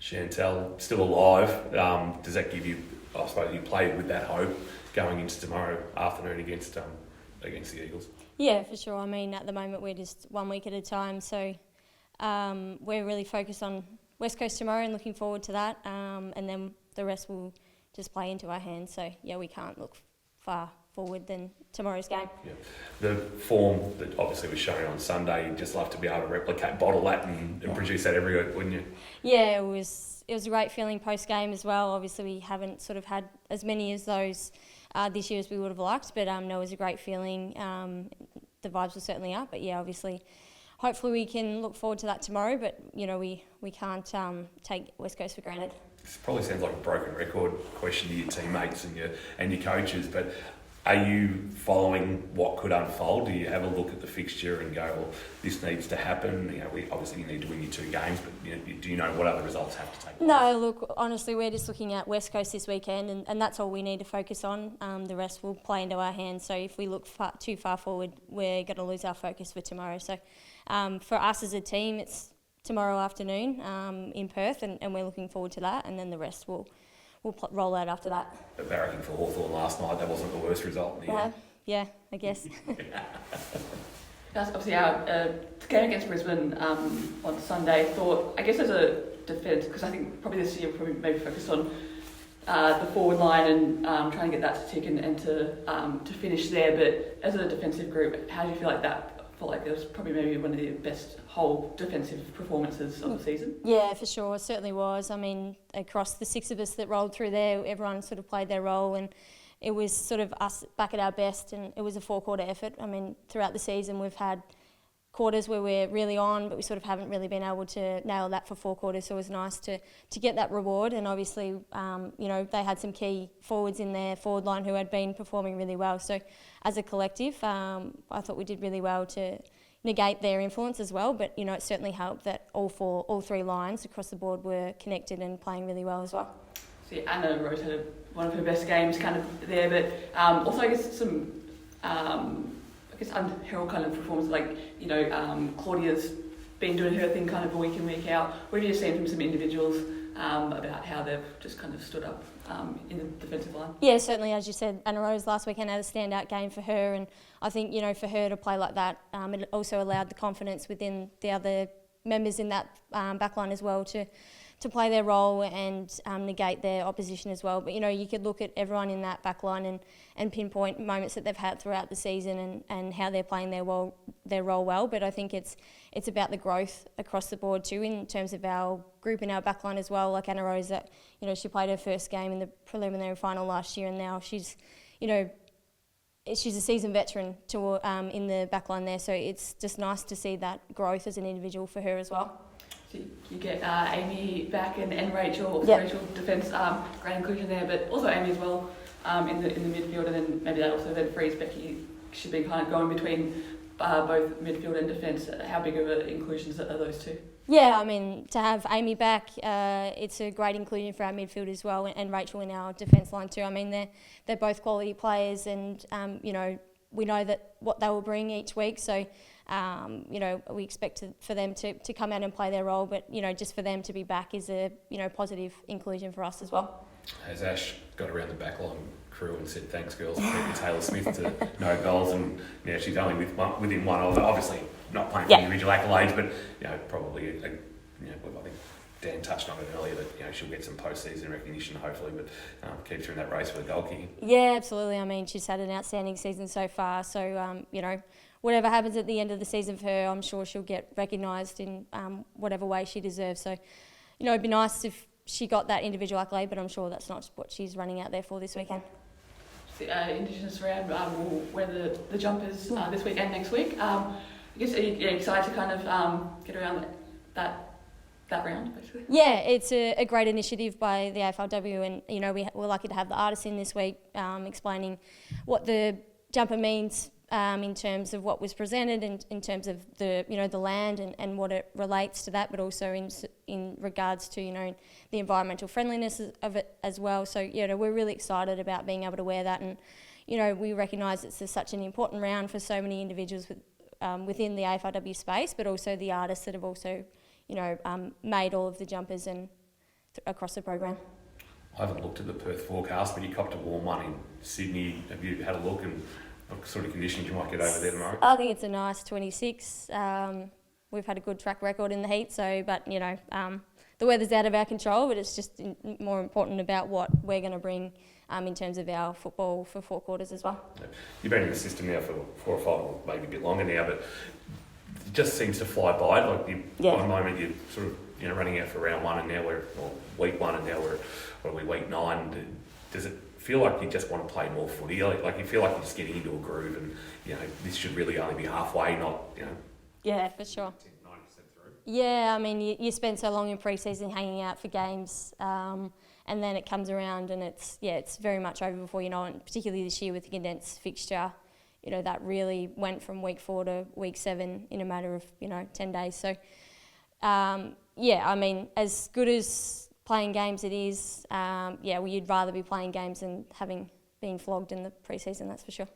Chantel, still alive. Does that give you, I suppose you played with that hope going into tomorrow afternoon against the Eagles? Yeah, for sure. I mean, at the moment we're just 1 week at a time, so we're really focused on West Coast tomorrow and looking forward to that, and then the rest will just play into our hands. So yeah, we can't look far forward than tomorrow's game. Yeah. The form that obviously was shown on Sunday, you'd just love to be able to replicate, bottle that and produce that every week, wouldn't you? Yeah, it was a great feeling post-game as well. Obviously we haven't sort of had as many as those this year as we would have liked, but no, it was a great feeling. The vibes were certainly up, but yeah, obviously hopefully we can look forward to that tomorrow, but you know, we can't take West Coast for granted. This probably sounds like a broken record question to your teammates and your coaches, but are you following what could unfold? Do you have a look at the fixture and go, well, this needs to happen? You know, obviously you need to win your 2 games, but you know, do you know what other results have to take place? No, look, honestly, we're just looking at West Coast this weekend, and that's all we need to focus on. The rest will play into our hands. So if we look too far forward, we're going to lose our focus for tomorrow. So for us as a team, it's tomorrow afternoon in Perth, and we're looking forward to that, and then the rest will roll out after that. But barracking for Hawthorn last night, that wasn't the worst result in the end. Yeah, I guess. That's obviously our game against Brisbane on Sunday. I guess as a defence, because I think probably this year we'll maybe focus on the forward line and trying to get that to tick and to finish there. But as a defensive group, how do you feel like that? I felt like it was probably maybe one of the best whole defensive performances of the season. Yeah, for sure, it certainly was. I mean, across the 6 of us that rolled through there, everyone sort of played their role, and it was sort of us back at our best, and it was a 4-quarter effort. I mean, throughout the season we've had quarters where we're really on, but we sort of haven't really been able to nail that for 4 quarters, so it was nice to get that reward. And obviously, you know, they had some key forwards in their forward line who had been performing really well. So as a collective, I thought we did really well to negate their influence as well, but you know, it certainly helped that all 3 lines across the board were connected and playing really well as well. See, Anna Rose had one of her best games kind of there, but also I guess some unheralded kind of performance, like, you know, Claudia's been doing her thing kind of week in, week out. What have you seen from some individuals about how they've just kind of stood up in the defensive line? Yeah, certainly, as you said, Anna Rose last weekend had a standout game for her, and I think, you know, for her to play like that, it also allowed the confidence within the other members in that backline as well to play their role and negate their opposition as well. But you know, you could look at everyone in that backline and pinpoint moments that they've had throughout the season and how they're playing their role well. But I think it's about the growth across the board too, in terms of our group in our backline as well. Like Anna Rose, that, you know, she played her first game in the preliminary final last year, and now she's, you know, she's a seasoned veteran in the backline there. So it's just nice to see that growth as an individual for her as well. So you get Amy back and Rachel, yep. Rachel defence, great inclusion there, but also Amy as well in the midfield, and then maybe that also then frees Becky. She's been kind of going between both midfield and defence. How big of an inclusions are those two? Yeah, I mean, to have Amy back, it's a great inclusion for our midfield as well, and Rachel in our defence line too. I mean, they're both quality players, and you know, we know that what they will bring each week. So you know, we expect for them to come out and play their role, but you know, just for them to be back is a, you know, positive inclusion for us as well. Has Ash got around the backline crew and said thanks, girls, for beating Taylor Smith to no goals, and yeah, she's only within one of, obviously not playing for individual accolades, but you know, probably I think Dan touched on it earlier that, you know, she'll get some post-season recognition hopefully, but keeps her in that race for the goal kicking. Yeah, absolutely. I mean, she's had an outstanding season so far, so you know, whatever happens at the end of the season for her, I'm sure she'll get recognised in whatever way she deserves. So, you know, it'd be nice if she got that individual accolade, but I'm sure that's not what she's running out there for this weekend. The Indigenous round will wear the jumpers this week and next week. I guess are you excited to kind of get around that round, basically? Yeah, it's a great initiative by the AFLW, and you know, we're lucky to have the artists in this week explaining what the jumper means in terms of what was presented, and in terms of the, you know, the land and what it relates to that, but also in regards to, you know, the environmental friendliness of it as well. So, you know, we're really excited about being able to wear that, and you know, we recognise it's such an important round for so many individuals within the AFLW space, but also the artists that have also, you know, made all of the jumpers and across the program. I haven't looked at the Perth forecast, but you copped a warm one in Sydney. Have you had a look and what sort of conditions you might get over there tomorrow? I think it's a nice 26. We've had a good track record in the heat, but the weather's out of our control, but it's just more important about what we're going to bring in terms of our football for 4 quarters as well. Yeah. You've been in the system now for 4 or 5, or maybe a bit longer now, but it just seems to fly by. Like by the moment you're sort of running out for round 1, and now week 1, and now we're week 9. Does it feel like you just want to play more footy? Like you feel like you're just getting into a groove, and this should really only be halfway, not Yeah, for sure. 90% through. Yeah, I mean, you spend so long in pre-season hanging out for games, and then it comes around and it's very much over before you know it, particularly this year with the condensed fixture. That really went from week 4 to week 7 in a matter of, 10 days. So, I mean, as good as playing games it is, you'd rather be playing games than being flogged in the pre-season, that's for sure.